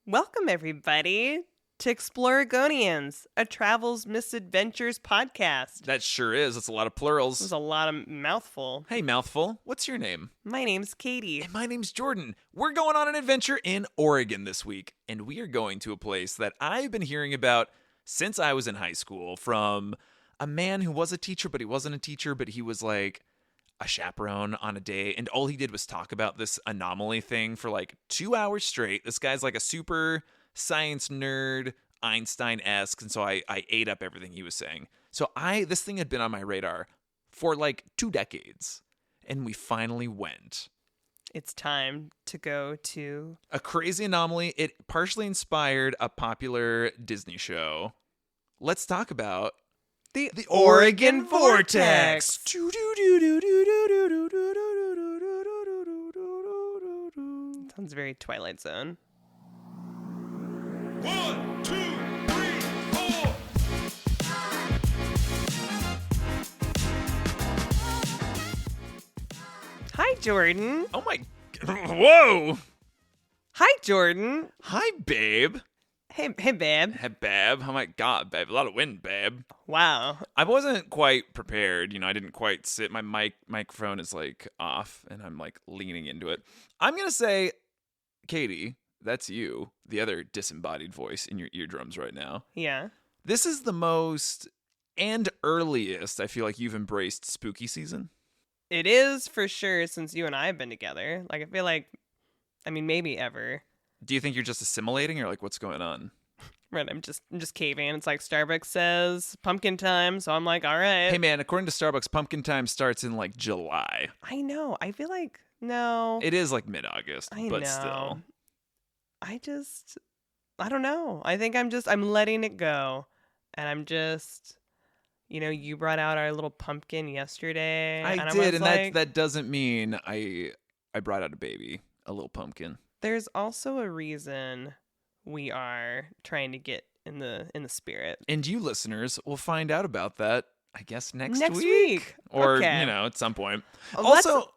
Welcome, everybody, to Exploragonians, a Travels Misadventures podcast. That sure is. That's a lot of plurals. There's a lot of mouthful. Hey, mouthful. What's your name? My name's Katie. And my name's Jordan. We're going on an adventure in Oregon this week, and we are going to a place that I've been hearing about since I was in high school from a man who was a teacher, but he wasn't a teacher, but he was like a chaperone on a day, and all he did was talk about this anomaly thing for like 2 hours straight. This guy's like a super science nerd, Einstein-esque, and so I ate up everything he was saying. So this thing had been on my radar for like 2 decades, and we finally went. It's time to go to A crazy anomaly. It partially inspired a popular Disney show. Let's talk about the Oregon Vortex. Sounds very Twilight Zone. 1, 2, 3, 4. Hi, Jordan. Oh my... Whoa! Hi, Jordan. Hi, babe. Hey, babe. Hey, babe. Oh my god, babe. A lot of wind, babe. Wow. I wasn't quite prepared. I didn't quite sit. My microphone is like off, and I'm like leaning into it. I'm going to say, Katie, that's you, the other disembodied voice in your eardrums right now. Yeah. This is the most and earliest I feel like you've embraced spooky season. It is for sure since you and I have been together. Like, I feel like, maybe ever. Do you think you're just assimilating, or like what's going on? Right, I'm just caving. It's like Starbucks says pumpkin time, so I'm like, all right. Hey man, according to Starbucks, pumpkin time starts in like July. I know. I feel like no. It is like mid-August, I but know. still. I don't know. I think I'm letting it go, and I'm just, you brought out our little pumpkin yesterday. I did, and that doesn't mean I brought out a baby, a little pumpkin. There's also a reason we are trying to get in the spirit. And you listeners will find out about that, I guess, next week. Or, Okay. At some point. Well, Also,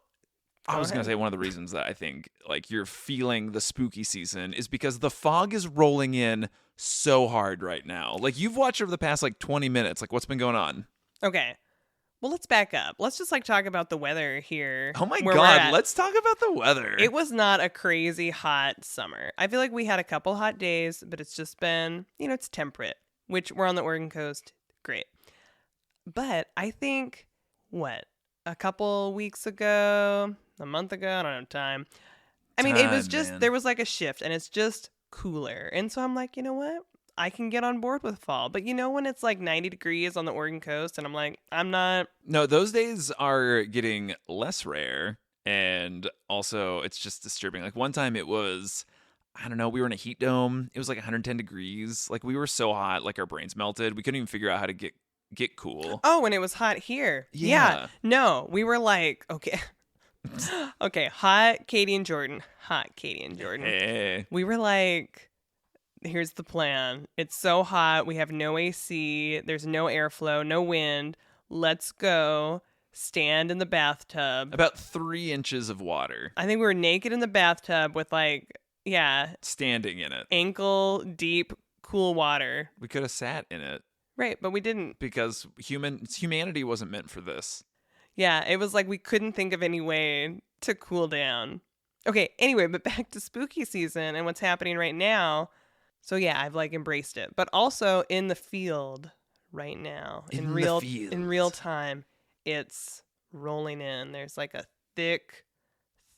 I was Go going to say one of the reasons that I think like you're feeling the spooky season is because the fog is rolling in so hard right now. Like you've watched over the past like 20 minutes. Like what's been going on? Okay. Well, let's back up. Let's just talk about the weather here. Oh my where we're God, at. let's talk about the weather. It was not a crazy hot summer. I feel like we had a couple hot days, but it's just been, it's temperate, which we're on the Oregon coast. Great. But I think, a couple weeks ago, a month ago, I don't know time. It was just, man. there was like a shift and it's just cooler. And so I'm like, you know what? I can get on board with fall. But when it's like 90 degrees on the Oregon coast and I'm like, I'm not. No, those days are getting less rare. And also, it's just disturbing. Like one time it was, I don't know, we were in a heat dome. It was like 110 degrees. Like we were so hot, like our brains melted. We couldn't even figure out how to get cool. Oh, and it was hot here. Yeah. No, we were like, okay. Okay, hot Katie and Jordan. Hey. We were like, here's the plan. It's so hot. We have no AC. There's no airflow, no wind. Let's go stand in the bathtub. About 3 inches of water. I think we were naked in the bathtub with Standing in it. ankle deep cool water. We could have sat in it Right, but we didn't. because humanity wasn't meant for this. Yeah, it was like we couldn't think of any way to cool down. Okay, anyway, but back to spooky season and what's happening right now. So yeah, I've embraced it. But also in the field right now, in real time, it's rolling in. There's like a thick,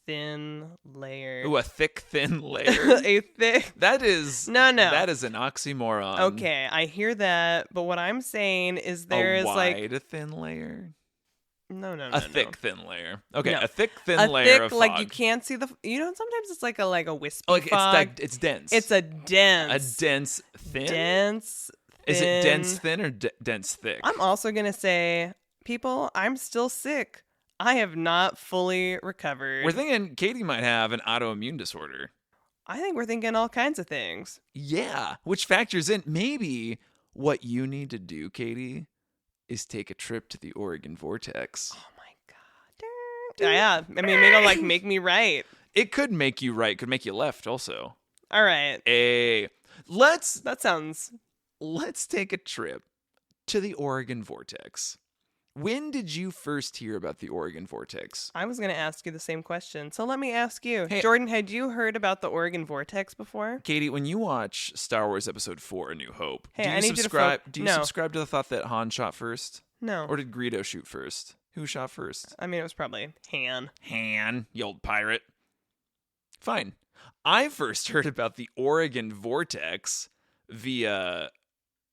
thin layer. Ooh, a thick, thin layer. A thick. That is No. That is an oxymoron. Okay, I hear that, but what I'm saying is there is a wide, thin layer. No. A thick, thin layer. Okay, No. a thick, thin A layer thick, of fog. like you can't see the. Sometimes it's like a wispy Oh, like fog. it's dense. It's a dense. A dense thin. Dense. Is it thin. dense thin or dense thick? I'm also gonna say, people, I'm still sick. I have not fully recovered. We're thinking Katie might have an autoimmune disorder. I think we're thinking all kinds of things. Yeah, which factors in maybe what you need to do, Katie, is take a trip to the Oregon Vortex. Oh my god. Yeah, maybe it'll make me right. It could make you right, could make you left also. All right. Let's That sounds... take a trip to the Oregon Vortex. When did you first hear about the Oregon Vortex? I was going to ask you the same question. So let me ask you. Hey- Jordan, had you heard about the Oregon Vortex before? Katie, when you watch Star Wars Episode 4, A New Hope, Hey, do you I need you to subscribe No. subscribe to the thought that Han shot first? No. Or did Greedo shoot first? Who shot first? I mean, it was probably Han. Han, you old pirate. Fine. I first heard about the Oregon Vortex via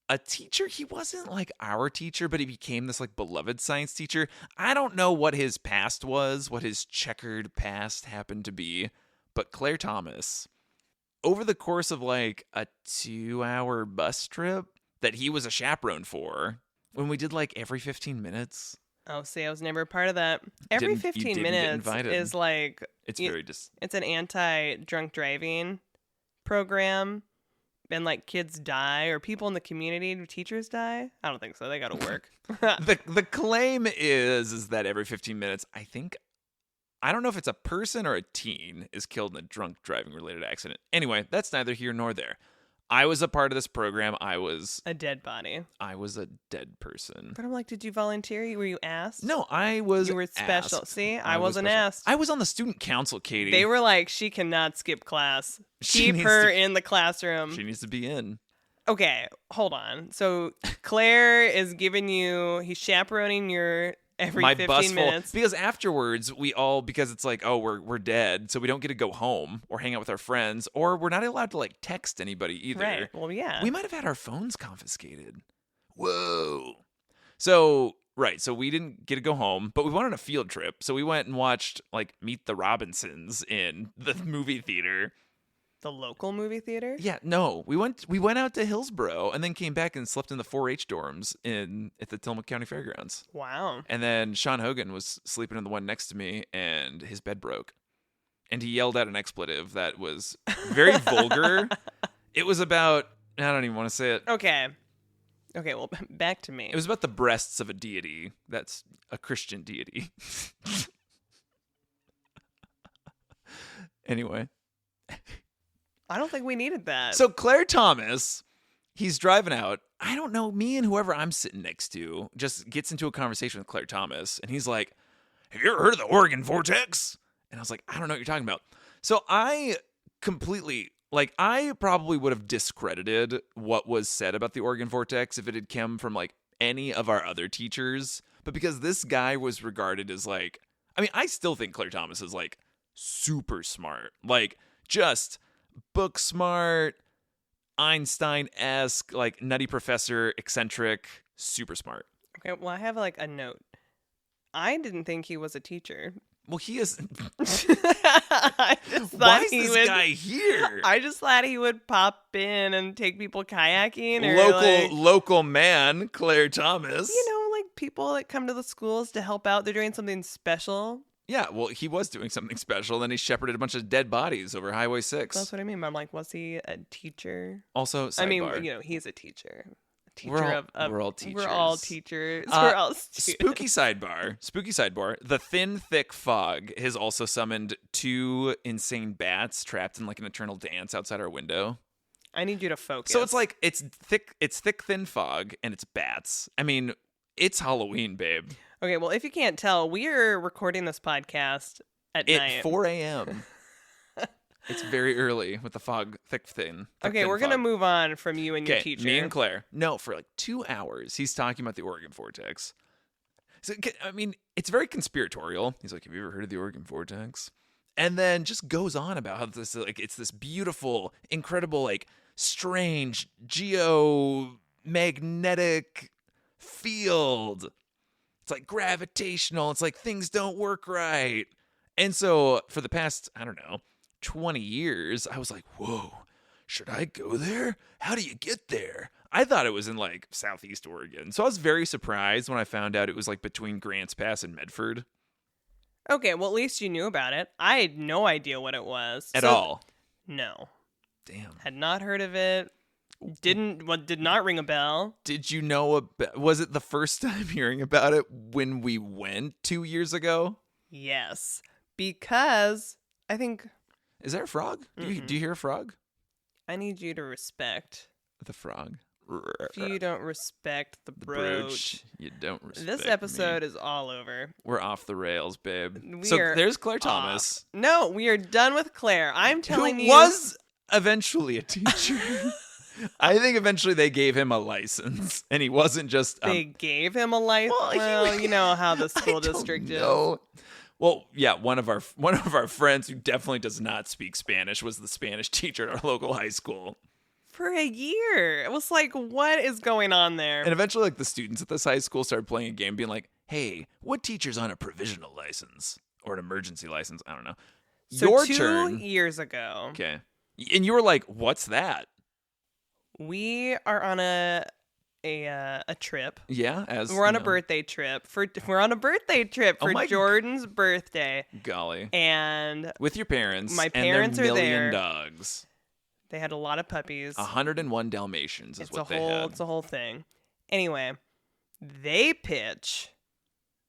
a teacher. He wasn't like our teacher, but he became this like beloved science teacher. I don't know what his past was, what his checkered past happened to be, but Claire Thomas, over the course of like a 2-hour bus trip that he was a chaperone for, when we did like every 15 minutes. Oh, see, I was never a part of that. Every You 15 didn't get minutes invited. is like... It's you- very just. It's an anti-drunk driving program. And like kids die or people in the community, teachers die. I don't think so. They got to work. The claim is that every 15 minutes, I don't know if it's a person or a teen is killed in a drunk driving related accident. Anyway, that's neither here nor there. I was a part of this program. I was A dead body. a dead person. But I'm like, did you volunteer? Were you asked? No, I was You were special. asked. See, I was wasn't special. asked. I was on the student council, Katie. They were like, she cannot skip class. She Keep needs her to- in the classroom. She needs to be in. Okay, hold on. So Claire is giving you, he's chaperoning your every My 15 bus full, minutes. because afterwards we all, because it's like, oh, we're dead, so we don't get to go home or hang out with our friends, or we're not allowed to like text anybody either. Right. Well, yeah. We might have had our phones confiscated. Whoa. So we didn't get to go home, but we went on a field trip. So we went and watched like Meet the Robinsons in the movie theater. The local movie theater? Yeah, no, we went out to Hillsboro and then came back and slept in the 4-H dorms at the Tillamook County Fairgrounds. Wow. And then Sean Hogan was sleeping in the one next to me, and his bed broke. And he yelled out an expletive that was very vulgar. It was about, I don't even want to say it. Okay, well, back to me. It was about the breasts of a deity. That's a Christian deity. Anyway. I don't think we needed that. So Claire Thomas, he's driving out. I don't know, me and whoever I'm sitting next to just gets into a conversation with Claire Thomas. And he's like, have you ever heard of the Oregon Vortex? And I was like, I don't know what you're talking about. So I probably would have discredited what was said about the Oregon Vortex if it had come from like any of our other teachers. But because this guy was regarded as like, I mean, I still think Claire Thomas is like super smart. Like just book smart, Einstein-esque, like nutty professor, eccentric, super smart. Okay, well, I have like a note. I didn't think he was a teacher. Well, he is. I just thought Why is he this would, guy here? I just thought he would pop in and take people kayaking or Local man, Claire Thomas. like people that come to the schools to help out. They're doing something special. Yeah, well, he was doing something special. Then he shepherded a bunch of dead bodies over Highway 6. That's what I mean. But I'm like, was he a teacher? Also, sidebar. I mean, he's a teacher. We're all teachers. We're all teachers. We're all students. Spooky sidebar. The thin, thick fog has also summoned 2 insane bats trapped in like an eternal dance outside our window. I need you to focus. So it's like it's thick, thin fog, and it's bats. I mean, it's Halloween, babe. Okay, well, if you can't tell, we are recording this podcast at night. 4 a.m. It's very early with the fog, thick, thin. Okay, we're going to move on from you and your teacher. Me and Claire. No, for like 2 hours, he's talking about the Oregon Vortex. So, I mean, it's very conspiratorial. He's like, have you ever heard of the Oregon Vortex? And then just goes on about how this, like, it's this beautiful, incredible, like, strange geomagnetic field. It's like gravitational. It's like things don't work right. And so for the past, I don't know, 20 years, I was like, whoa, should I go there? How do you get there? I thought it was in like Southeast Oregon. So I was very surprised when I found out it was like between Grants Pass and Medford. Okay, well, at least you knew about it. I had no idea what it was. At all. No. Damn. Had not heard of it. Did not ring a bell. Did you know was it the first time hearing about it when we went 2 years ago? Yes. Because I think... Is there a frog? Do you hear a frog? I need you to respect. The frog. If you don't respect the The brooch, brooch. You don't respect this me. episode is all over. We're off the rails, babe. We So are there's Claire off. Thomas, No, we are done with Claire. I'm telling who you. was eventually a teacher. I think eventually they gave him a license, and he wasn't just. They gave him a license. Well, you know how the school district is. Well, yeah, one of our friends who definitely does not speak Spanish was the Spanish teacher at our local high school. For a year. It was like, what is going on there? And eventually, like, the students at this high school started playing a game, being like, "Hey, what teacher's on a provisional license or an emergency license? I don't know." So Your 2 turn. years ago, Okay, and you were like, "What's that?" we are on a trip. Yeah, as We're on you a know. birthday trip for my- Jordan's birthday, Golly, and with your parents. My and parents their are million there. dogs. they had a lot of puppies. 101 Dalmatians is It's what a they whole had. it's a whole thing. Anyway, they pitch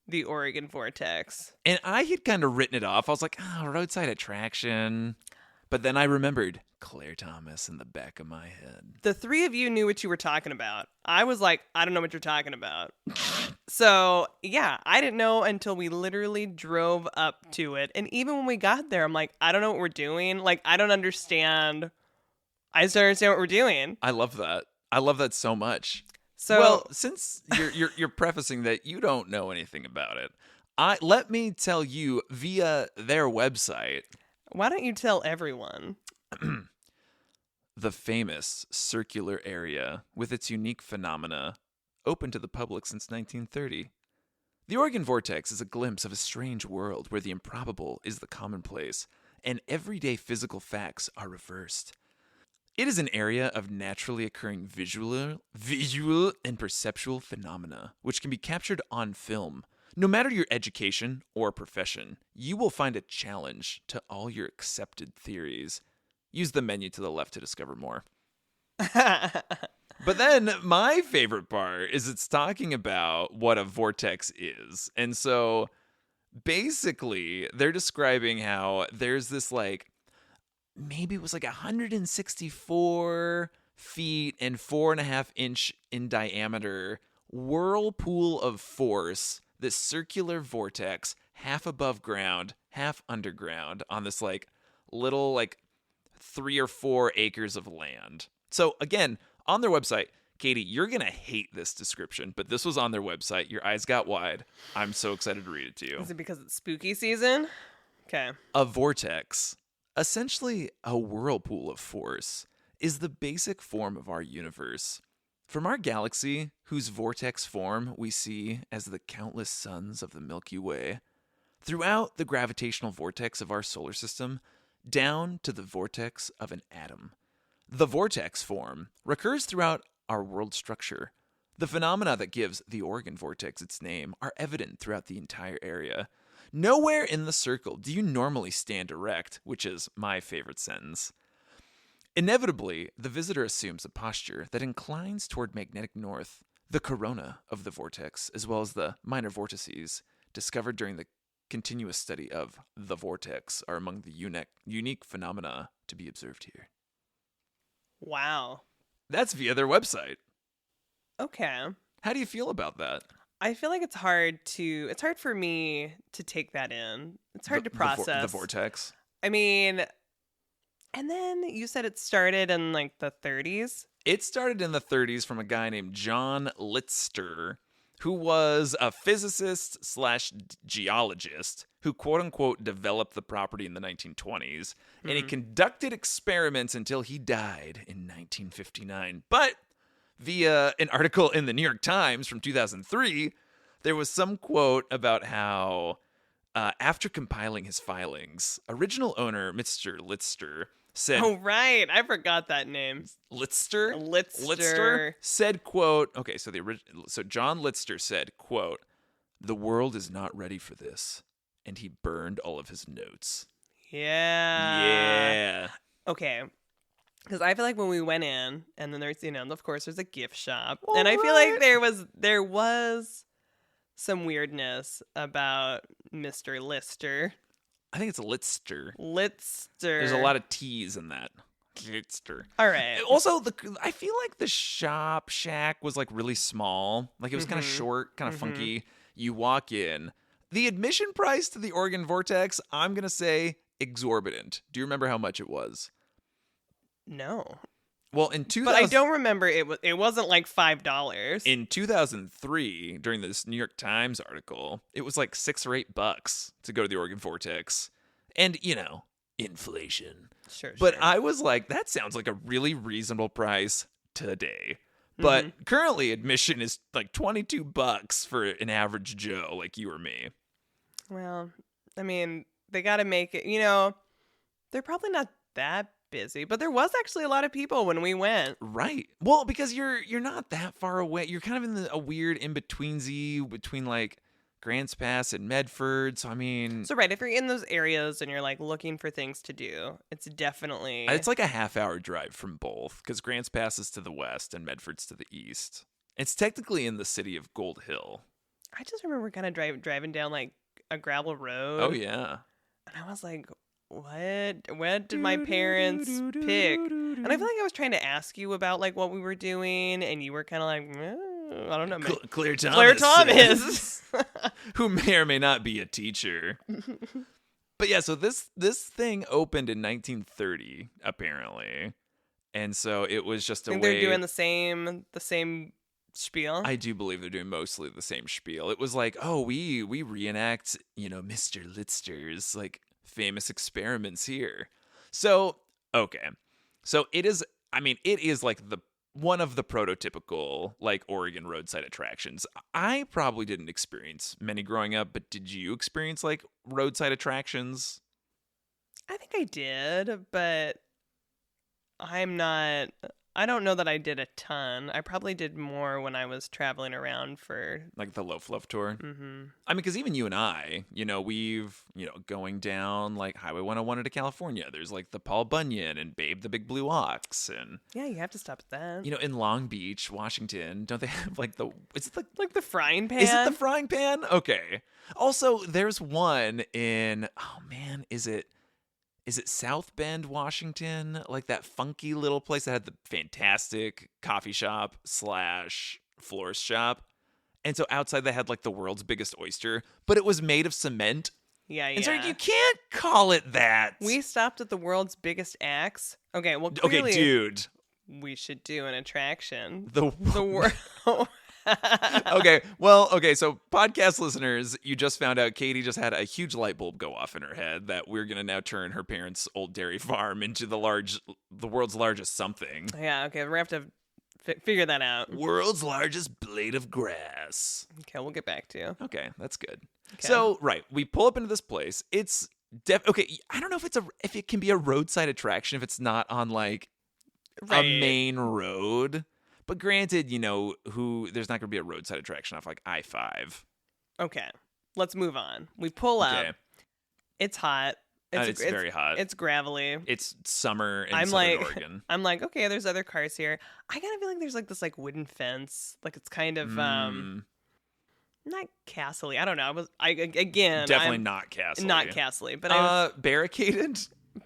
the Oregon Vortex. And I had kind of written it off. I was like, roadside attraction. But then I remembered Claire Thomas in the back of my head. The three of you knew what you were talking about. I was like, I don't know what you're talking about. So, yeah, I didn't know until we literally drove up to it. And even when we got there, I'm like, I don't know what we're doing. Like, I don't understand. I just don't understand what we're doing. I love that. I love that so much. So, Well, since you're prefacing that you don't know anything about it, let me tell you via their website. why don't you tell everyone? The famous circular area with its unique phenomena, open to the public since 1930. The Oregon Vortex is a glimpse of a strange world where the improbable is the commonplace, and everyday physical facts are reversed. It is an area of naturally occurring visual and perceptual phenomena, which can be captured on film. No matter your education or profession, you will find a challenge to all your accepted theories. Use the menu to the left to discover more. But then my favorite part is it's talking about what a vortex is. And so basically they're describing how there's this maybe it was 164 feet and 4.5 inch in diameter whirlpool of force, this circular vortex, half above ground, half underground on this little 3 or 4 acres of land. So again, on their website, Katie, you're going to hate this description, but this was on their website. Your eyes got wide. I'm so excited to read it to you. Is it because it's spooky season? Okay. A vortex, essentially a whirlpool of force, is the basic form of our universe. From our galaxy, whose vortex form we see as the countless suns of the Milky Way, throughout the gravitational vortex of our solar system, down to the vortex of an atom. The vortex form recurs throughout our world structure. The phenomena that gives the Oregon Vortex its name are evident throughout the entire area. Nowhere in the circle do you normally stand erect, which is my favorite sentence. Inevitably, the visitor assumes a posture that inclines toward magnetic north. The corona of the vortex, as well as the minor vortices discovered during the continuous study of the vortex, are among the unique phenomena to be observed here. Wow. That's via their website. Okay. How do you feel about that? I feel like it's hard for me to take that in. It's hard to process. The vortex. I mean, and then you said it started in the 30s. It started in the 30s from a guy named John Litster, who was a physicist / geologist who quote unquote developed the property in the 1920s. And he conducted experiments until he died in 1959. But via an article in the New York Times from 2003, there was some quote about how after compiling his filings, original owner Mr. Litster said, Oh, right. I forgot that name. Litster? Litster. Said, quote, okay, so so John Litster said, quote, "The world is not ready for this." And he burned all of his notes. Yeah. Yeah. Okay. Because I feel like when we went in, and then there's, of course, there's a gift shop. And I feel like there was some weirdness about Mr. Lister. I think it's Litster. Litster. There's a lot of T's in that. Glitster. All right. Also, I feel like the shop shack was like really small. Like it was kind of short, kind of funky. You walk in. The admission price to the Oregon Vortex, I'm going to say exorbitant. Do you remember how much it was? No. Well, in 2000, But I don't remember it wasn't like $5. in 2003, during this New York Times article, it was like $6 or $8 to go to the Oregon Vortex. And, inflation. Sure. But I was like, that sounds like a really reasonable price today. But currently admission is like $22 for an average Joe like you or me. Well, I mean, they got to make it, they're probably not that busy, but there was actually a lot of people when we went. Right. Well, because you're not that far away. You're kind of in a weird in-betweensy between like Grants Pass and Medford. So, I mean... So, right, if you're in those areas and you're like looking for things to do, it's definitely... It's like a half-hour drive from both because Grants Pass is to the west and Medford's to the east. It's technically in the city of Gold Hill. I just remember kind of driving down like a gravel road. Oh, yeah. And I was like, what did my parents pick? And I feel like I was trying to ask you about like what we were doing, and you were kind of like, I don't know. Claire Thomas. Claire Thomas. Who may or may not be a teacher. But yeah, so this thing opened in 1930, apparently. And so it was just a I think way... they're doing the same spiel. I do believe they're doing mostly the same spiel. It was like, oh, we reenact, Mr. Litzter's like famous experiments here. So, okay. So it is like the one of the prototypical like Oregon roadside attractions. I probably didn't experience many growing up, but did you experience like roadside attractions? I think I did, but I don't know that I did a ton. I probably did more when I was traveling around for... Like the Loaf Love tour? Mm-hmm. I mean, because even you and I, we've, going down like Highway 101 into California. There's like the Paul Bunyan and Babe the Big Blue Ox. And, yeah, you have to stop at that. In Long Beach, Washington, don't they have like like the frying pan? Is it the frying pan? Okay. Also, there's one in, oh man, is it South Bend, Washington? Like that funky little place that had the fantastic coffee shop / florist shop. And so outside they had like the world's biggest oyster, but it was made of cement. Yeah. And so you can't call it that. We stopped at the world's biggest axe. Okay, well, Okay, clearly dude. we should do an attraction. The world. Okay, so podcast listeners, you just found out Katie just had a huge light bulb go off in her head that we're going to now turn her parents' old dairy farm into the world's largest something. Yeah, okay, we're going to have to figure that out. World's largest blade of grass. Okay, we'll get back to you. Okay, that's good. Okay. So, right, we pull up into this place. It's okay, I don't know if it can be a roadside attraction if it's not on like a main road. But granted, there's not going to be a roadside attraction off like I-5. Okay, let's move on. We pull up. Okay. It's hot. It's very hot. It's gravelly. It's summer in Southern Oregon. I'm like, okay, there's other cars here. I kind of feel like there's like this like wooden fence. Like it's kind of not castle-y. I don't know. Definitely not castle-y. Not castle-y, but barricaded?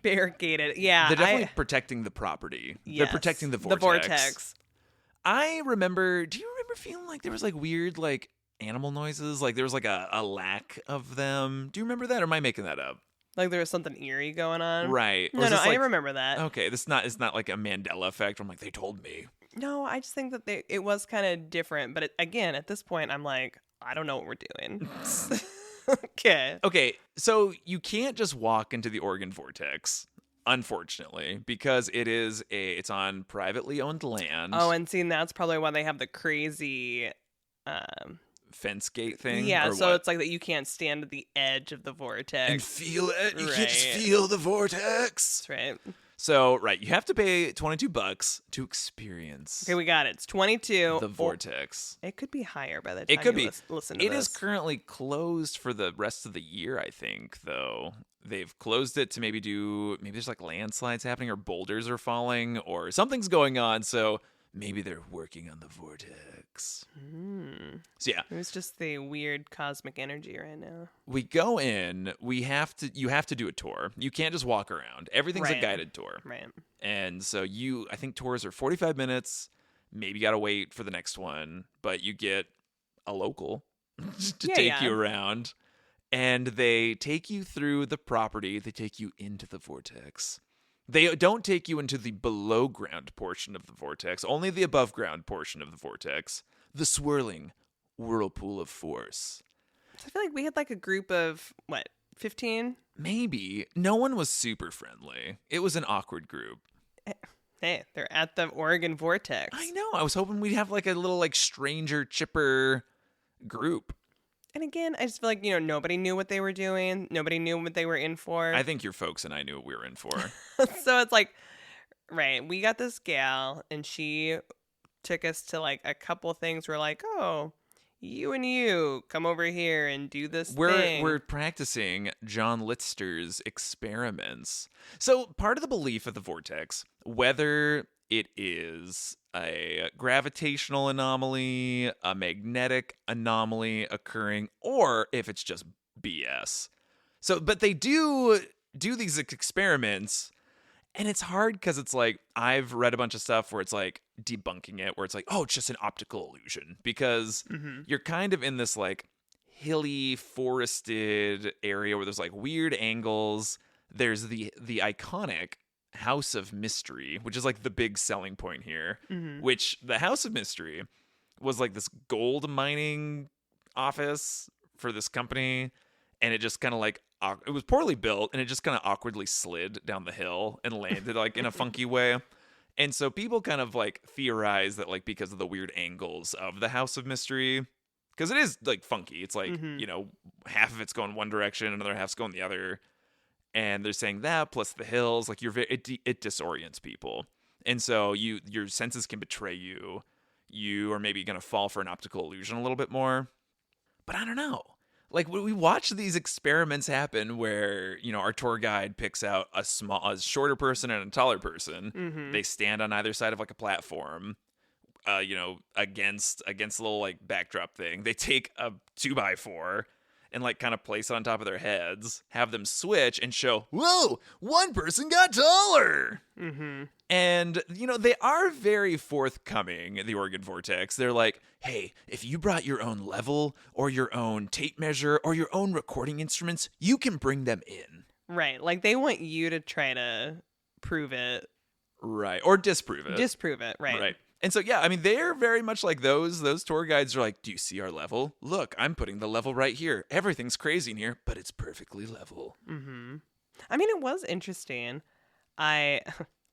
Barricaded, yeah. They're definitely protecting the property. Yes, they're protecting the vortex. The vortex. Do you remember feeling like there was like weird like animal noises? Like there was like a lack of them. Do you remember that, or am I making that up? Like there was something eerie going on? Right. No, I remember that. Okay, it's not like a Mandela effect. I'm like, they told me. No, I just think that it was kind of different. But again, at this point, I'm like, I don't know what we're doing. Okay. Okay, so you can't just walk into the Oregon Vortex. Unfortunately, because it's on privately owned land. Oh, and see, that's probably why they have the crazy fence gate thing. Yeah, so it's like that you can't stand at the edge of the vortex and feel it. You can't just feel the vortex. That's right. So you have to pay $22 to experience. Okay, we got it. It's 22. The vortex. It could be higher by the time you listen to this. It is currently closed for the rest of the year, I think, though. They've closed it to maybe there's like landslides happening or boulders are falling or something's going on. So maybe they're working on the vortex. Mm. So yeah, It was just the weird cosmic energy right now. we go in. You have to do a tour. You can't just walk around. Everything's a Right. guided tour. Right. And so I think tours are 45 minutes. Maybe got to wait for the next one, but you get a local to take you around. And they take you through the property. They take you into the vortex. They don't take you into the below ground portion of the vortex, only the above ground portion of the vortex, the swirling whirlpool of force. I feel like we had like a group of, 15? Maybe. No one was super friendly. It was an awkward group. Hey, they're at the Oregon Vortex. I know. I was hoping we'd have like a little like stranger chipper group. And again, I just feel like, nobody knew what they were doing. Nobody knew what they were in for. I think your folks and I knew what we were in for. So it's like, right, we got this gal and she took us to like a couple things. We're like, oh, you and you come over here and do this thing. We're practicing John Litzter's experiments. So part of the belief of the vortex, whether it is a gravitational anomaly, a magnetic anomaly occurring, or if it's just BS. So, but they do these experiments, and it's hard because it's like, I've read a bunch of stuff where it's like debunking it, where it's like, oh, it's just an optical illusion, because you're kind of in this like hilly, forested area where there's like weird angles. There's the iconic House of Mystery, which is like the big selling point here, which the House of Mystery was like this gold mining office for this company, and it just kind of like, it was poorly built, and it just kind of awkwardly slid down the hill and landed like in a funky way. And so people kind of like theorize that like because of the weird angles of the House of Mystery, because it is like funky, it's like, half of it's going one direction, another half's going the other. And they're saying that plus the hills, like it disorients people. And so your senses can betray you. You are maybe going to fall for an optical illusion a little bit more. But I don't know. Like when we watch these experiments happen where, our tour guide picks out a shorter person and a taller person. They stand on either side of like a platform, against a little like backdrop thing. They take a 2x4 and like kind of place it on top of their heads, have them switch and show, whoa, one person got taller. And, they are very forthcoming, the Oregon Vortex. They're like, hey, if you brought your own level or your own tape measure or your own recording instruments, you can bring them in. Right. Like they want you to try to prove it. Right. Or disprove it. Disprove it. Right. Right. And so, yeah, I mean, they're very much like those tour guides are like, do you see our level? Look, I'm putting the level right here. Everything's crazy in here, but it's perfectly level. I mean, it was interesting.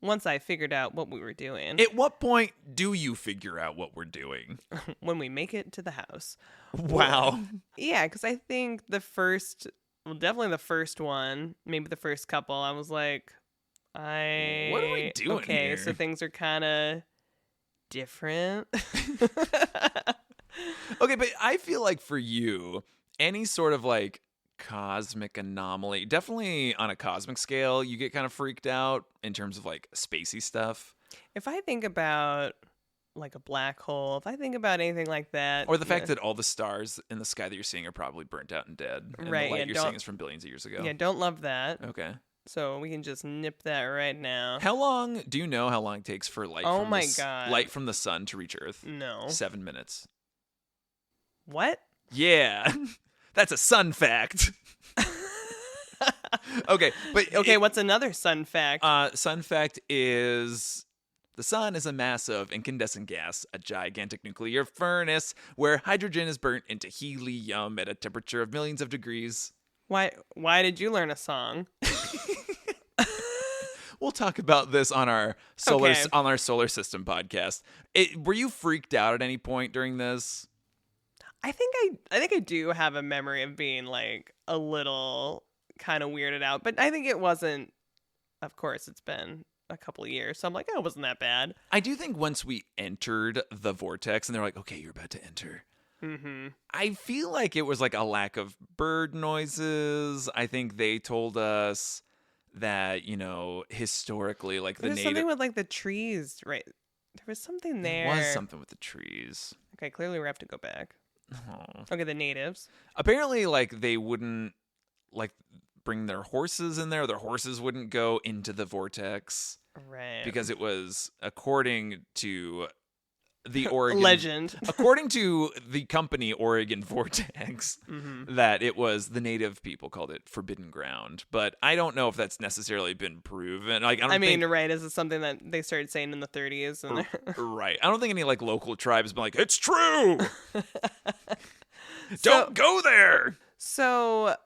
Once I figured out what we were doing. At what point do you figure out what we're doing? When we make it to the house. Wow. Yeah, because I think definitely the first one, maybe the first couple, I was like, what are we doing okay, here? so things are kind of different. Okay, but I feel like for you, any sort of like cosmic anomaly, definitely on a cosmic scale, you get kind of freaked out in terms of like spacey stuff. If I think about like a black hole, if I think about anything like that, Or the fact that all the stars in the sky that you're seeing are probably burnt out and dead. And Right, the light yeah, you're seeing is from billions of years ago. yeah, don't love that. Okay. So we can just nip that right now. Do you know how long it takes for light God. light from the sun to reach Earth? No. 7 minutes. What? Yeah. That's a sun fact. Okay, but Okay, what's another sun fact? Sun fact is the sun is a mass of incandescent gas, a gigantic nuclear furnace where hydrogen is burnt into helium at a temperature of millions of degrees. Why did you learn a song? We'll talk about this on our solar system podcast. Were you freaked out at any point during this? I think I do have a memory of being like a little kind of weirded out, but I think it wasn't. Of course, it's been a couple of years, so I'm like, oh, it wasn't that bad. I do think once we entered the vortex, and they're like, okay, you're about to enter. I feel like it was like a lack of bird noises. I think they told us that, historically, like There's something with like the trees, right? There was something There there. was something with the trees. Okay, clearly we have to go back. Oh. Okay, the natives. Apparently, like, they wouldn't, like, bring their horses in there. Their horses wouldn't go into the vortex Right. because it was, according to the Oregon Legend. according to the company Oregon Vortex, Mm-hmm. that it was the native people called it forbidden ground. But I don't know if that's necessarily been proven. Like, I mean, right, is it something that they started saying in the 30s? And right. I don't think any like local tribes have been like, it's true. So- Don't go there. So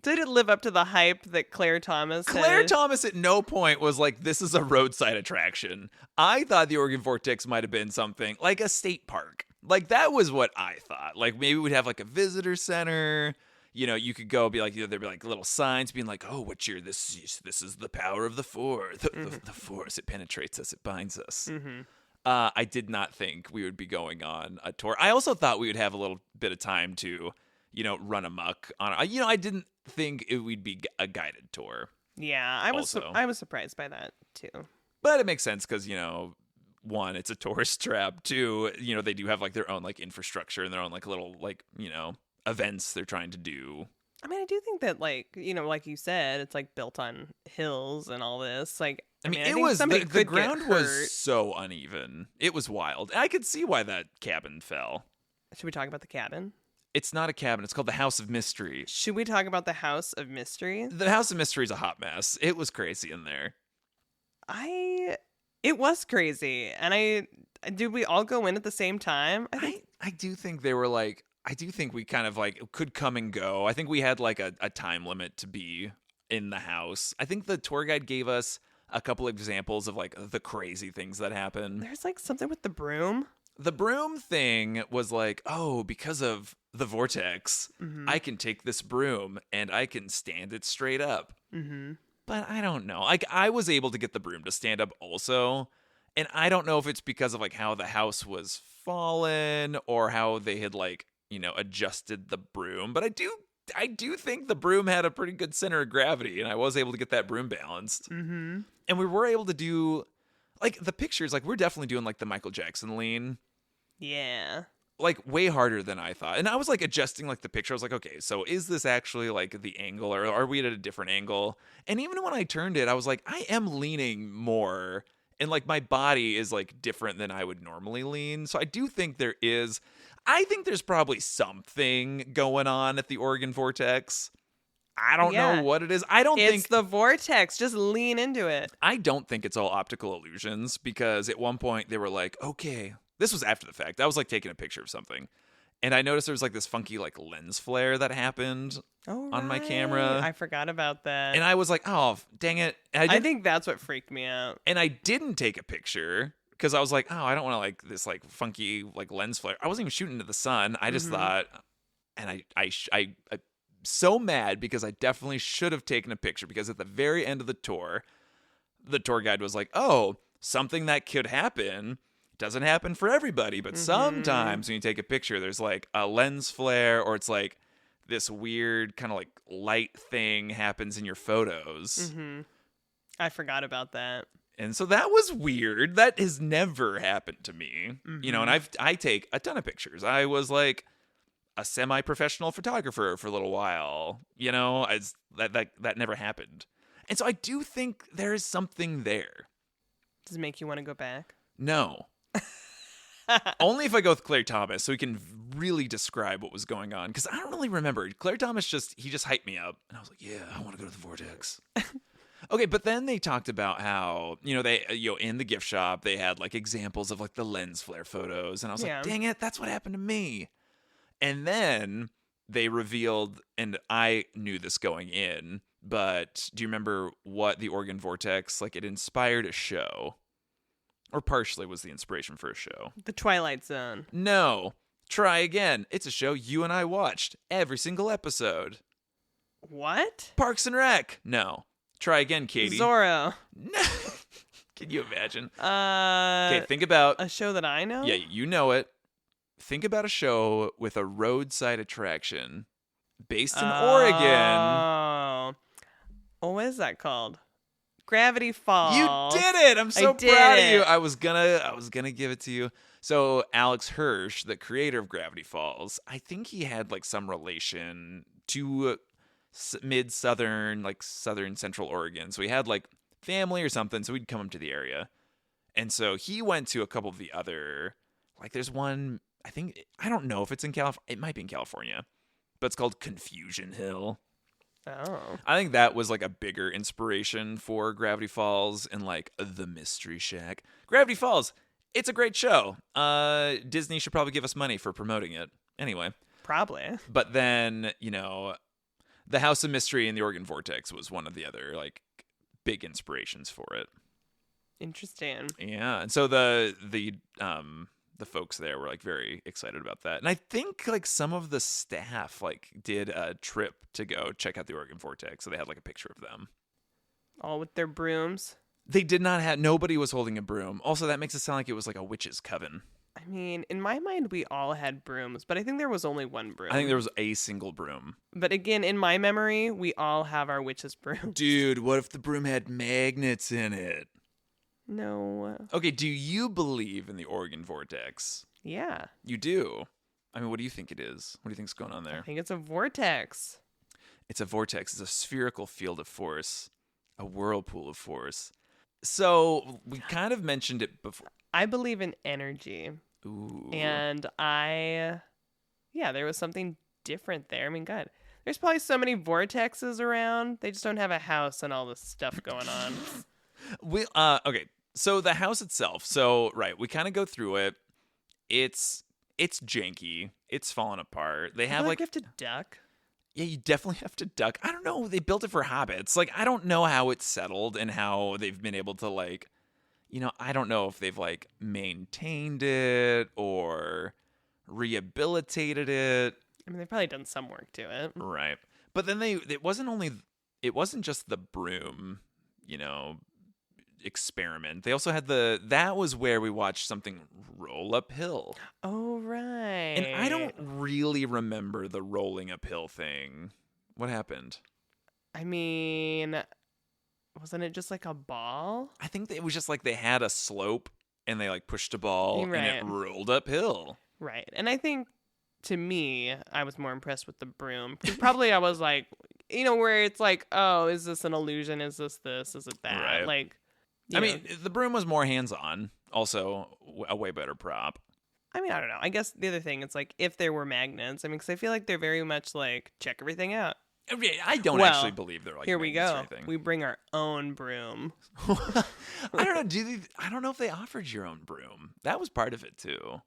did it live up to the hype that Claire Thomas Claire had? Thomas at no point was like, this is a roadside attraction. I thought the Oregon Vortex might have been something like a state park. Like, that was what I thought. Like, maybe we'd have like a visitor center. You know, you could go be like, you know, there'd be like little signs being like, oh, what's your, this is the power of the force. The force, it penetrates us, it binds us. Mm-hmm. I did not think we would be going on a tour. I also thought we would have a little bit of time to, you know, run amok on. You know, I didn't think it would be a guided tour, Yeah, I was Also. I was surprised by that too. but it makes sense because, you know, one, it's a tourist trap. Two, you know, they do have like their own like infrastructure and their own like little like, you know, events they're trying to do. I mean, I do think that, like, you know, like you said, it's like built on hills and all this. Like, I mean, I it think was somebody the could get ground hurt. was so uneven. It was wild. I could see why that cabin fell. Should we talk about the cabin? It's not a cabin. It's called the House of Mystery. Should we talk about the House of Mystery? The House of Mystery is a hot mess. It was crazy in there. It was crazy, and did we all go in at the same time? I think I do think they were like, I do think we kind of like could come and go. I think we had like a time limit to be in the house. I think the tour guide gave us a couple examples of like the crazy things that happen. there's like something with the broom. The broom thing was like, oh, because of the vortex, Mm-hmm. I can take this broom and I can stand it straight up. Mm-hmm. But I don't know. Like, I was able to get the broom to stand up also. And I don't know if it's because of like how the house was fallen or how they had like, you know, adjusted the broom. But I do think the broom had a pretty good center of gravity, and I was able to get that broom balanced. Mm-hmm. And we were able to do like the pictures, like we're definitely doing like the Michael Jackson lean, Yeah. like way harder than I thought. And I was like adjusting like the picture. I was like, okay, so is this actually like the angle, or are we at a different angle? And even when I turned it, I was like, I am leaning more, and like my body is like different than I would normally lean. So I do think I think there's probably something going on at the Oregon Vortex. I don't Yeah. know what it is. I don't It's think the vortex. Just lean into it. I don't think it's all optical illusions, because at one point they were like, okay, this was after the fact. I was like taking a picture of something, and I noticed there was like this funky like lens flare that happened, Oh, on my right. camera. I forgot about that. and I was like, oh, dang it. And I think that's what freaked me out. and I didn't take a picture because I was like, oh, I don't want to like this like funky like lens flare. I wasn't even shooting into the sun. I just Mhm. thought, and I'm so mad because I definitely should have taken a picture, because at the very end of the tour guide was like, oh, something that could happen doesn't happen for everybody, but sometimes when you take a picture, there's like a lens flare, or it's like this weird kind of like light thing happens in your photos. Mm-hmm. I forgot about that. And so that was weird. That has never happened to me. You know, and I take a ton of pictures. I was like a semi-professional photographer for a little while, you know, as that never happened. And so I do think there is something there. Does it make you want to go back? No. Only if I go with Claire Thomas, so we can really describe what was going on, because I don't really remember. Claire Thomas just hyped me up, and I was like, yeah, I want to go to the Vortex. Okay, but then they talked about how, you know, they, you know, in the gift shop, they had like examples of like the lens flare photos, and I was Yeah. like, dang it, that's what happened to me. And then they revealed, and I knew this going in, but do you remember what the Oregon Vortex, like, it inspired a show? Or partially was the inspiration for a show. The Twilight Zone. No. Try again. It's a show you and I watched every single episode. What? Parks and Rec. No. Try again, Katie. Zorro. No. Can you imagine? Okay, Okay, think about... a show that I know? Yeah, you know it. Think about a show with a roadside attraction based in Oregon. Oh, what is that called? Gravity You Falls. did it! I'm so did proud of you. it. I was gonna give it to you. So Alex Hirsch, the creator of Gravity Falls, I think he had like some relation to mid-southern, like southern central Oregon. So he had like family or something. So we'd come up to the area, and so he went to a couple of the other. Like there's one. I don't know if it's in California. It might be in California, but it's called Confusion Hill. Oh. I think that was like a bigger inspiration for Gravity Falls and like the Mystery Shack. Gravity Falls, it's a great show. Disney should probably give us money for promoting it. Anyway, Probably. but then, the House of Mystery and the Oregon Vortex was one of the other like big inspirations for it. Interesting. Yeah, and so the folks there were like very excited about that. And I think like some of the staff like did a trip to go check out the Oregon Vortex. So they had like a picture of them. All with their brooms. They did not have, nobody was holding a broom. Also, that makes it sound like it was like a witch's coven. I mean, in my mind, we all had brooms, but I think there was only one broom. I think there was a single broom. But again, in my memory, we all have our witch's broom. Dude, what if the broom had magnets in it? No. Okay, do you believe in the Oregon Vortex? Yeah. You do? I mean, what do you think it is? What do you think's going on I there? think it's a vortex. It's a vortex. It's a spherical field of force, a whirlpool of force. So we kind of mentioned it before. I believe in energy. Ooh. And there was something different there. I mean, God, there's probably so many vortexes around. They just don't have a house and all this stuff going on. Okay. So the house itself. So right, we kind of go through it. It's janky. It's falling apart. They I have feel like you have to duck. yeah, you definitely have to duck. I don't know. They built it for hobbits. Like I don't know how it's settled and how they've been able to like, I don't know if they've like maintained it or rehabilitated it. I mean, they've probably done some work to it. Right. But then it wasn't just the broom, experiment. They also had that was where we watched something roll uphill. Oh, right. And I don't really remember the rolling uphill thing. What happened? I mean, wasn't it just like a ball? I think it was just like they had a slope and they like pushed a ball and it Right. rolled uphill. Right. And I think to me, I was more impressed with the broom. 'Cause probably I was like, where it's like, oh, is this an illusion? Is this? Is it that? Right. Like, I mean, the broom was more hands-on. Also, a way better prop. I don't know. I guess the other thing, it's like if there were magnets. I mean, because I feel like they're very much like check everything out. I don't Well, actually believe they're like Here we magnets or go. anything. We bring our own broom. I don't know. I don't know if they offered your own broom. That was part of it too.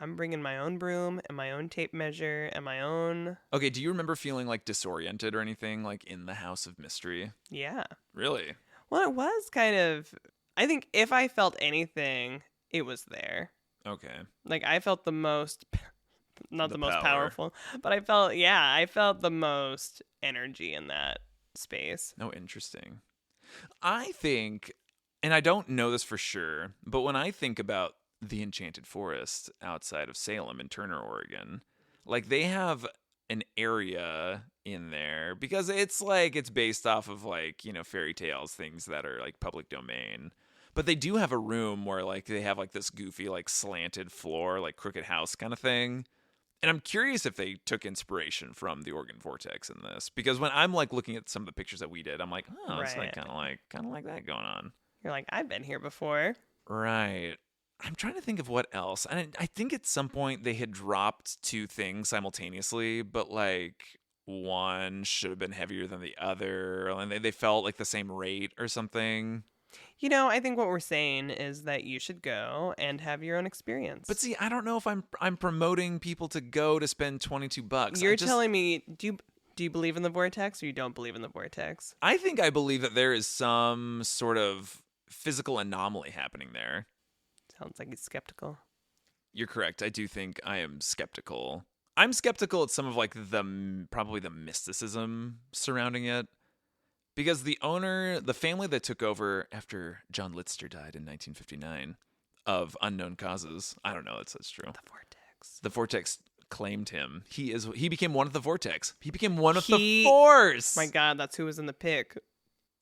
I'm bringing my own broom and my own tape measure and my own. Okay, do you remember feeling like disoriented or anything like in the House of Mystery? Yeah. Really? Well, it was kind of. I think if I felt anything, it was there. Okay. Like I felt the most. Not The the most power. powerful, but I felt the most energy in that space. Oh, interesting. I think, and I don't know this for sure, but when I think about the Enchanted Forest outside of Salem in Turner, Oregon, like they have an area in there because it's based off of like, fairy tales, things that are like public domain. But they do have a room where like they have like this goofy like slanted floor, like crooked house kind of thing. And I'm curious if they took inspiration from the Oregon Vortex in this, because when I'm like looking at some of the pictures that we did, I'm like, oh, it's like Right. kind of like that going on. You're like, I've been here before. Right. I'm trying to think of what else. And I think at some point they had dropped two things simultaneously, but like one should have been heavier than the other, and they felt like the same rate or something. I think what we're saying is that you should go and have your own experience. But see, I don't know if I'm promoting people to go to spend $22. You're telling me, do you believe in the vortex or you don't believe in the vortex? I think I believe that there is some sort of physical anomaly happening there. Sounds like he's skeptical. You're correct. I do think I am skeptical. I'm skeptical at some of like probably the mysticism surrounding it. Because the family that took over after John Litster died in 1959 of unknown causes, I don't know if that's true. The vortex. The Vortex claimed him. He became one of the Vortex. He became one of the He- Force. My God, that's who was in the pic.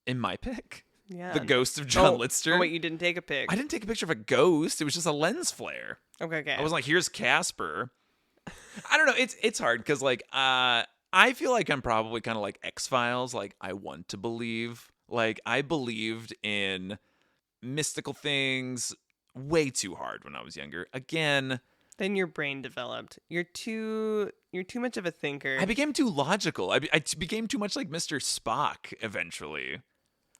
In my pick? Yeah. The ghost of John Oh, Litster. Oh, wait, you didn't take a pic. I didn't take a picture of a ghost. It was just a lens flare. Okay. I was like, here's Casper. I don't know. It's hard because like I feel like I'm probably kind of like X-Files. Like I want to believe. Like I believed in mystical things way too hard when I was younger. Again, Then your brain developed. You're too much of a thinker. I became too logical. I became too much like Mr. Spock eventually.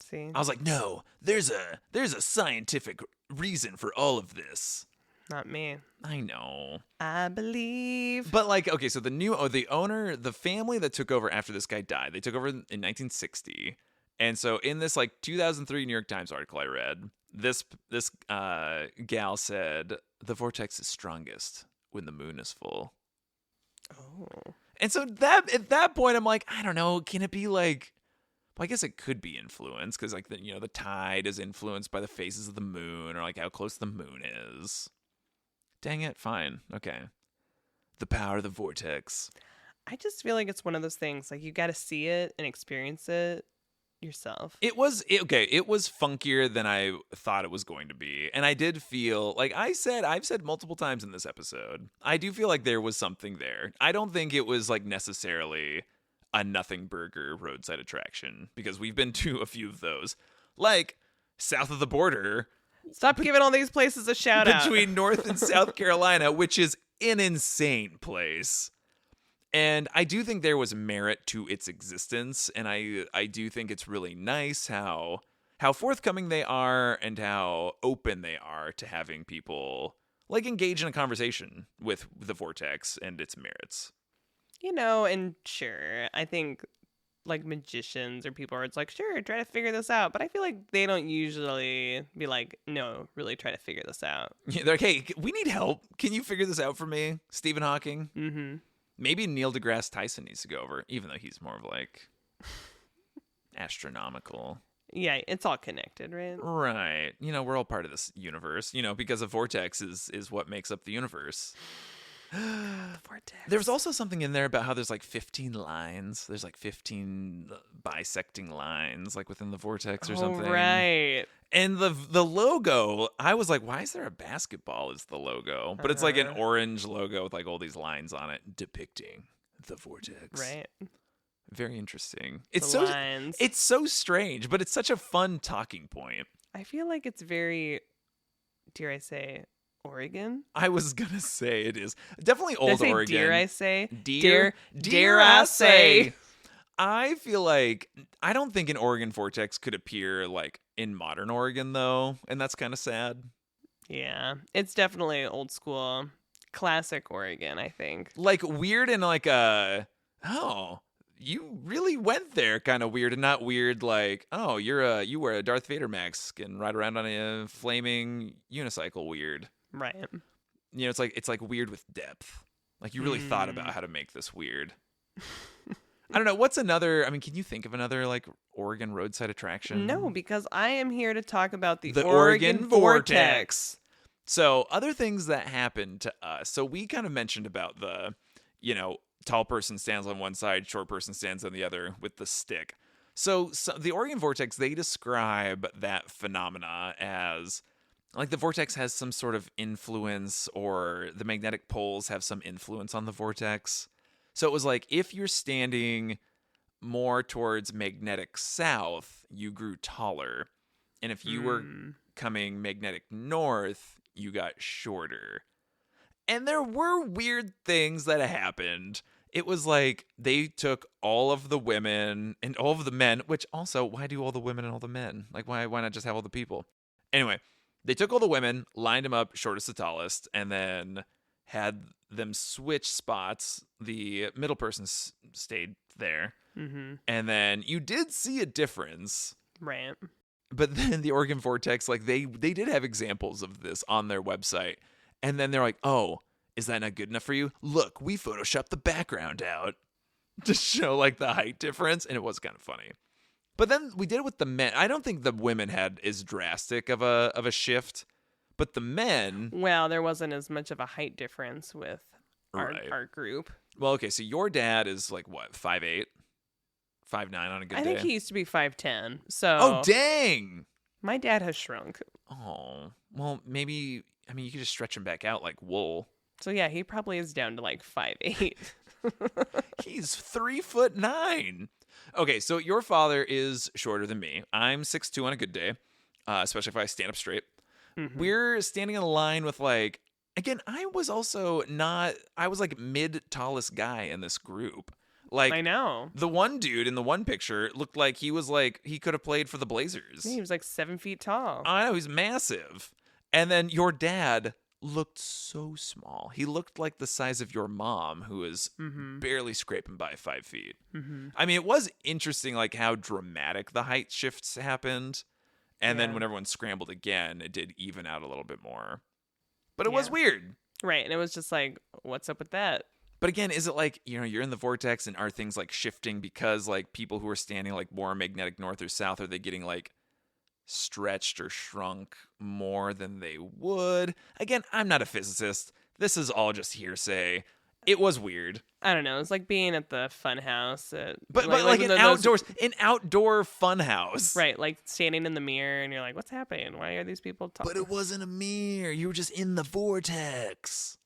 See? I was like, no, there's a scientific reason for all of this. Not me. I know. I believe. But like, okay, so the family that took over after this guy died, they took over in 1960. And so in this like 2003 New York Times article I read, this gal said the vortex is strongest when the moon is full. Oh. And so that at that point I'm like, I don't know, can it be like, well, I guess it could be influenced because like the tide is influenced by the phases of the moon or like how close the moon is. Dang it, fine. Okay. The power of the vortex. I just feel like it's one of those things. Like, you got to see it and experience it yourself. It was funkier than I thought it was going to be. And I did feel, like I've said multiple times in this episode, I do feel like there was something there. I don't think it was like necessarily a nothing burger roadside attraction because we've been to a few of those. Like, south of the border, Stop giving all these places a shout out. between North and South Carolina, which is an insane place. And I do think there was merit to its existence, and I do think it's really nice how forthcoming they are and how open they are to having people like engage in a conversation with the vortex and its merits. And sure, I think like magicians or people where it's like, sure, try to figure this out. But I feel like they don't usually be like, no, really try to figure this out. Yeah, they're like, hey, we need help. Can you figure this out for me, Stephen Hawking? Mm-hmm. Maybe Neil deGrasse Tyson needs to go over, even though he's more of like astronomical. Yeah, it's all connected, right? Right. We're all part of this universe, because a vortex is what makes up the universe. The vortex. There's also something in there about how there's like 15 lines. There's like 15 bisecting lines like within the vortex or something. Right. And the logo, I was like, why is there a basketball as the logo? But it's like an orange logo with like all these lines on it depicting the vortex. Right. Very interesting. Lines. It's so strange, but it's such a fun talking point. I feel like it's very, dare I say, Oregon? I was gonna say it is definitely Did I old say Oregon. Dare I say? Dare I say? I feel like I don't think an Oregon Vortex could appear like in modern Oregon though, and that's kind of sad. Yeah, it's definitely old school, classic Oregon, I think. Like weird and like you really went there kind of weird and not weird like, oh, you wear a Darth Vader mask and ride around on a flaming unicycle weird. Right. It's like weird with depth. Like you really thought about how to make this weird. I don't know. What's another? I mean, can you think of another like Oregon roadside attraction? No, because I am here to talk about the Oregon Vortex. So other things that happened to us. So we kind of mentioned about the, tall person stands on one side, short person stands on the other with the stick. So the Oregon Vortex, they describe that phenomena as like the vortex has some sort of influence or the magnetic poles have some influence on the vortex. So it was like if you're standing more towards magnetic south, you grew taller. And if you were coming magnetic north, you got shorter. And there were weird things that happened. It was like they took all of the women and all of the men, which also, why do all the women and all the men? Like, why not just have all the people? Anyway, they took all the women, lined them up shortest to tallest, and then had them switch spots. The middle person stayed there. Mm-hmm. And then you did see a difference. Right. But then the Oregon Vortex, like they did have examples of this on their website. And then they're like, oh, is that not good enough for you? Look, we photoshopped the background out to show like the height difference. And it was kind of funny. But then we did it with the men. I don't think the women had as drastic of a shift. But the men... Well, there wasn't as much of a height difference with Right. our group. Well, okay, so your dad is like what, 5'8"? 5'9" on a good I day. think he used to be 5'10". So Oh, dang. my dad has shrunk. Oh, well, maybe, I mean, you could just stretch him back out like wool. So yeah, he probably is down to like 5'8". He's 3'9". Okay, so your father is shorter than me. I'm 6'2" on a good day, especially if I stand up straight. Mhm. We're standing in a line with like, again, I was like mid tallest guy in this group. Like, I know. the one dude in the one picture looked like he could have played for the Blazers. He was like 7 feet tall. I know, he's massive. And then your dad looked so small. He looked like the size of your mom, who is barely scraping by 5 feet. I mean, it was interesting, like how dramatic the height shifts happened. And then Yeah. when everyone scrambled again, it did even out a little bit more. But it was Yeah. weird. Right. And it was just like, what's up with that? But again, is it like, you're in the vortex and are things like shifting because like people who are standing like more magnetic north or south, are they getting like stretched or shrunk more than they would? Again, I'm not a physicist. This is all just hearsay. It was weird. I don't know. It's like being at the fun house. But like an outdoor fun house. Right. Like standing in the mirror and you're like, what's happening? Why are these people talking? But it wasn't a mirror. You were just in the vortex.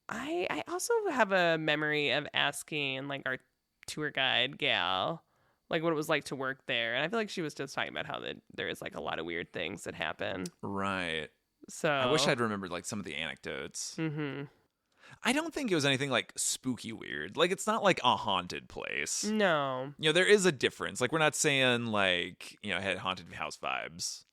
I also have a memory of asking like our tour guide gal like what it was like to work there, and I feel like she was just talking about how there is like a lot of weird things that happen. Right. So I wish I'd remembered like some of the anecdotes. Mm-hmm. I don't think it was anything like spooky weird. Like, it's not like a haunted place. No. There is a difference. Like, we're not saying like, it had haunted house vibes.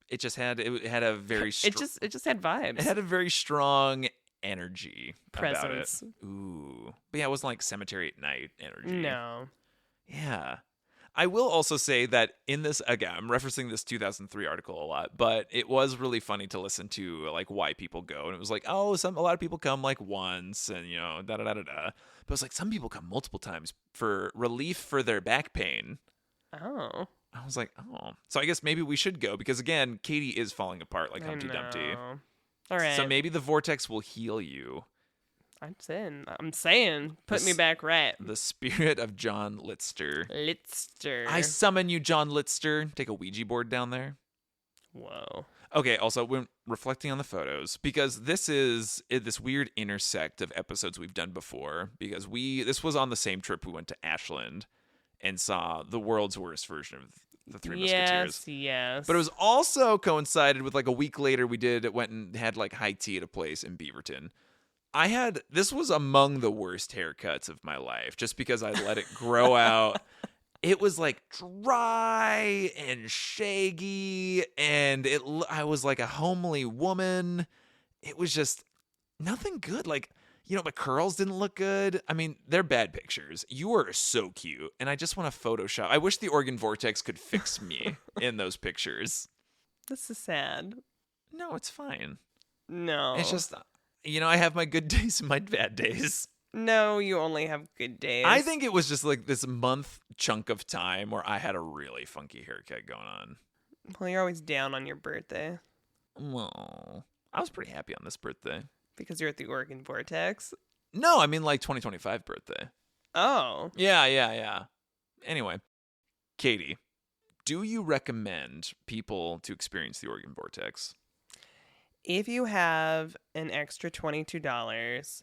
It had a very It just had vibes. It had a very strong energy Presence. about it. Ooh. But yeah, it wasn't like cemetery at night energy. No. Yeah. I will also say that in this, again, I'm referencing this 2003 article a lot, but it was really funny to listen to like why people go. And it was like, oh, a lot of people come like once and, da da da da da. But it's like some people come multiple times for relief for their back pain. Oh. I was like, oh. So I guess maybe we should go because, again, Katie is falling apart like Humpty Dumpty. All right. So maybe the vortex will heal you. I'm saying, put me back right. The spirit of John Litster. Litster. I summon you, John Litster. Take a Ouija board down there. Whoa. Okay, also, when reflecting on the photos, because this is this weird intersect of episodes we've done before, because this was on the same trip we went to Ashland and saw the world's worst version of the Three Musketeers. Yes. But it was also coincided with like a week later went and had like high tea at a place in Beaverton. This was among the worst haircuts of my life just because I let it grow out. It was like dry and shaggy and I was like a homely woman. It was just nothing good. Like, my curls didn't look good. I mean, they're bad pictures. You are so cute. And I just want to Photoshop. I wish the Oregon Vortex could fix me in those pictures. This is sad. No, it's fine. No. It's just, I have my good days and my bad days. No, you only have good days. I think it was just like this month chunk of time where I had a really funky haircut going on. Well, you're always down on your birthday. Well, I was pretty happy on this birthday. Because you're at the Oregon Vortex? No, I mean like 2025 birthday. Oh. Yeah. Anyway, Katie, do you recommend people to experience the Oregon Vortex? If you have an extra $22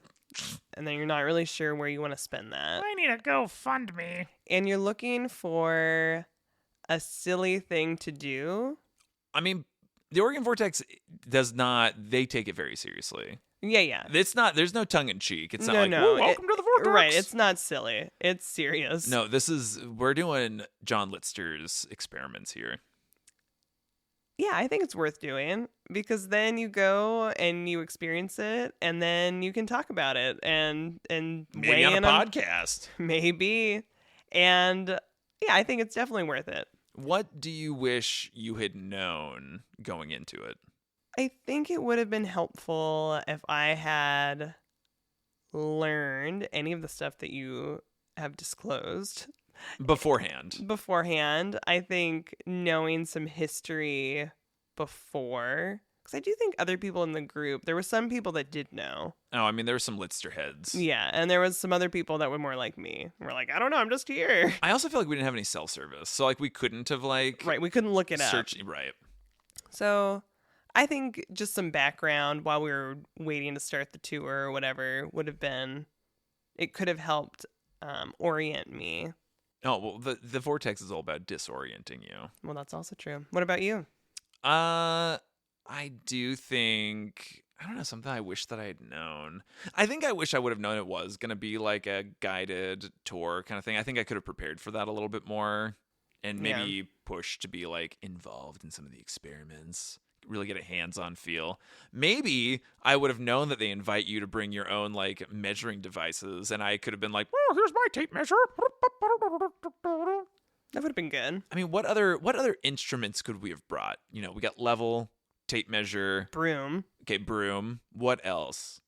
and then you're not really sure where you want to spend that, I need a GoFundMe. and you're looking for a silly thing to do, I mean, the Oregon Vortex they take it very seriously. yeah. There's no tongue in cheek. It's not like, No. welcome to the Vortex. Right, it's not silly. It's serious. No, we're doing John Litster's experiments here. Yeah, I think it's worth doing because then you go and you experience it and then you can talk about it and Maybe weigh on in a podcast. Maybe. And yeah, I think it's definitely worth it. What do you wish you had known going into it? I think it would have been helpful if I had learned any of the stuff that you have disclosed Beforehand. beforehand. I think knowing some history before Because I do think other people in the group, there were some people that did know. Oh, I mean, there were some Litster heads. Yeah, and there was some other people that were more like me. We're like, I don't know, I'm just here. I also feel like we didn't have any cell service, so like we couldn't have like Right, we couldn't look it up. Right. So I think just some background while we were waiting to start the tour or whatever would have been, it could have helped orient me. Oh, well, the vortex is all about disorienting you. Well, that's also true. What about you? I do think, I don't know, something I wish that I had known. I think I wish I would have known it was going to be like a guided tour kind of thing. I think I could have prepared for that a little bit more and maybe pushed to be like involved in some of the experiments, really get a hands-on feel. Maybe I would have known that they invite you to bring your own like measuring devices, and I could have been like, Oh, here's my tape measure. That would have been good. I mean, what other instruments could we have brought? You know, we got level, tape measure, Broom. okay, broom. What else?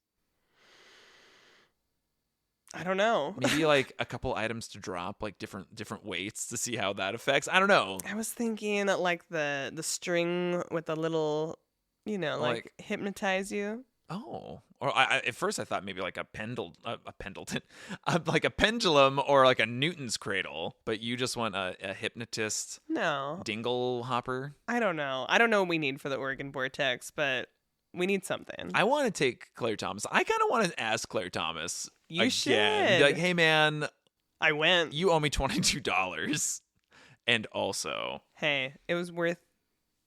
I don't know. Maybe like a couple items to drop, like different weights to see how that affects. I don't know. I was thinking that like the string with the little, like hypnotize you. Oh, or I at first I thought maybe like a pendleton, like a pendulum or like a Newton's cradle. But you just want a hypnotist No, dingle hopper. I don't know. I don't know what we need for the Oregon Vortex, but we need something. I want to take Claire Thomas. I kind of want to ask Claire Thomas. You again. should. Be like, hey man, I went. you owe me $22, and also, Hey, it was worth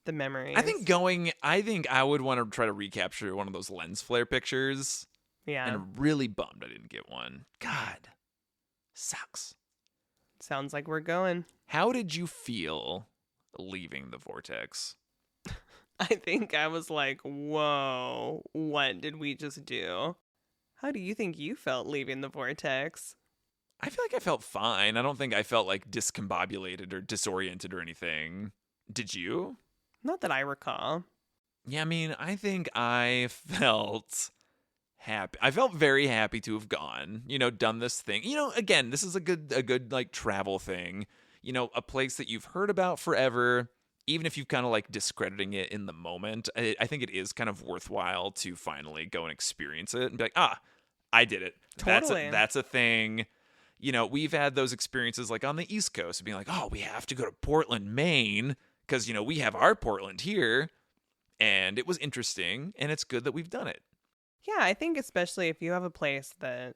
the memories. I think I would want to try to recapture one of those lens flare pictures. Yeah. And I'm really bummed I didn't get one. God, sucks. Sounds like we're going. How did you feel leaving the vortex? I think I was like, whoa, what did we just do? How do you think you felt leaving the vortex? I feel like I felt fine. I don't think I felt like discombobulated or disoriented or anything. Did you? Not that I recall. Yeah, I mean, I think I felt happy. I felt very happy to have gone, done this thing. Again, this is a good like travel thing. A place that you've heard about forever, even if you've kind of like discrediting it in the moment. I think it is kind of worthwhile to finally go and experience it and be like, I did it. Totally. That's a thing. We've had those experiences like on the East Coast of being like, oh, we have to go to Portland, Maine, because, we have our Portland here. And it was interesting, and it's good that we've done it. Yeah, I think especially if you have a place that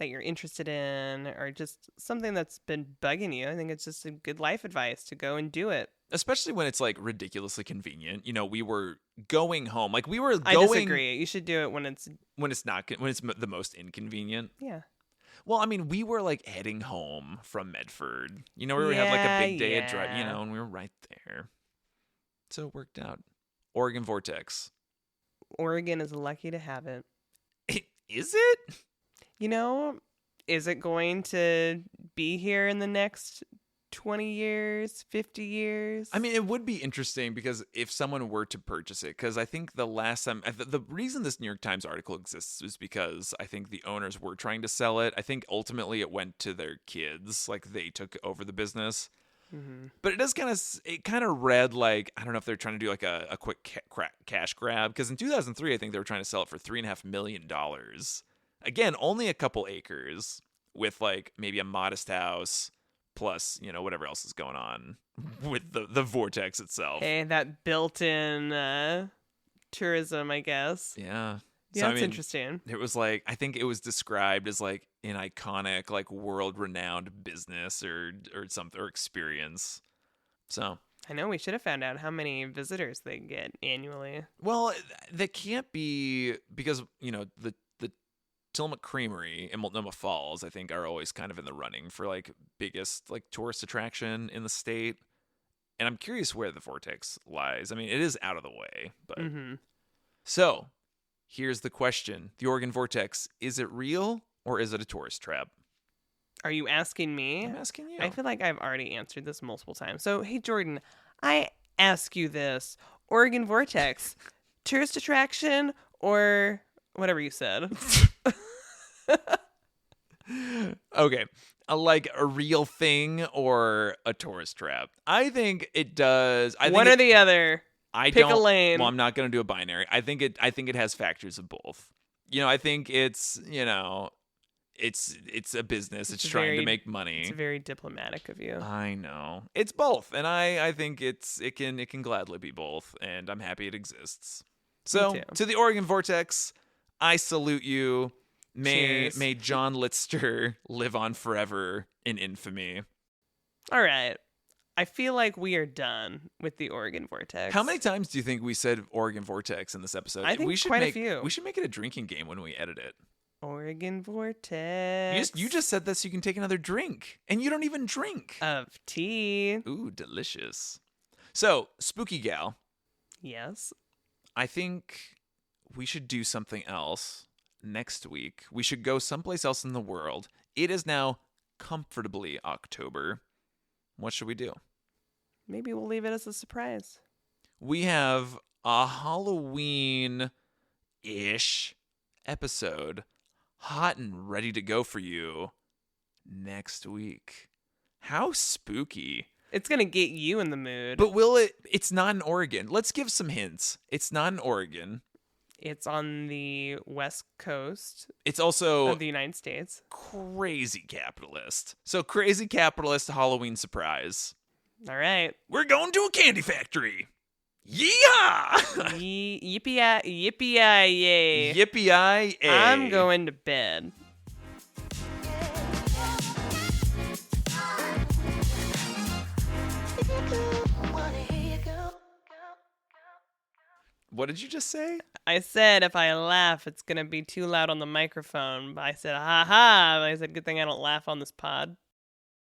you're interested in or just something that's been bugging you, I think it's just a good life advice to go and do it. Especially when it's like ridiculously convenient. We were going home. Like we were going. I disagree. You should do it when it's the most inconvenient. Yeah. Well, I mean, we were like heading home from Medford. Where we had like a big day of drive, and we were right there. So it worked out. Oregon Vortex. Oregon is lucky to have it. Is it? Is it going to be here in the next 20 years, 50 years? I mean, it would be interesting because if someone were to purchase it, because I think the last time, the reason this New York Times article exists is because I think the owners were trying to sell it. I think ultimately it went to their kids, like they took over the business. Mm-hmm. But it kind of read like, I don't know if they're trying to do like a quick cash grab, because in 2003, I think they were trying to sell it for $3.5 million. Again, only a couple acres with like maybe a modest house. Plus, whatever else is going on with the vortex itself. Hey, that built-in tourism, I guess. Yeah. Yeah, that's interesting. It was like, I think it was described as like an iconic, like world-renowned business or something or experience. So I know we should have found out how many visitors they get annually. Well, that can't be because, the Tillamook Creamery in Multnomah Falls, I think, are always kind of in the running for like biggest like tourist attraction in the state. And I'm curious where the vortex lies. I mean, it is out of the way, but So here's the question. The Oregon Vortex, is it real or is it a tourist trap? Are you asking me? I'm asking you. I feel like I've already answered this multiple times. So, hey, Jordan, I ask you this. Oregon Vortex, tourist attraction or whatever you said? Okay. Like a real thing or a tourist trap? I think it does. One or the other. I Pick a don't. lane. Well, I'm not going to do a binary. I think it has factors of both. I think it's it's a business. It's trying to make money. It's very diplomatic of you. I know it's both, and I think it can gladly be both, and I'm happy it exists. So to the Oregon Vortex, I salute you. May John Litster live on forever in infamy. All right. I feel like we are done with the Oregon Vortex. How many times do you think we said Oregon Vortex in this episode? I think we should quite make, a few. We should make it a drinking game when we edit it. Oregon Vortex. You just said this so you can take another drink, and you don't even drink. Of tea. Ooh, delicious. So, Spooky Gal. Yes. I think we should do something else next week. We should go someplace else in the world. It is now comfortably October. What should we do? Maybe we'll leave it as a surprise. We have a Halloween-ish episode hot and ready to go for you next week. How spooky. It's going to get you in the mood. But will it? It's not in Oregon. Let's give some hints. It's not in Oregon. It's on the west coast It's also of the United States. crazy capitalist. So crazy capitalist Halloween surprise. All right. We're going to a candy factory. Yeehaw! Yippee-yi-yay. Yippee-yi-yay. I'm going to bed. What did you just say? I said if I laugh, it's going to be too loud on the microphone. But I said, ha ha. I said, good thing I don't laugh on this pod.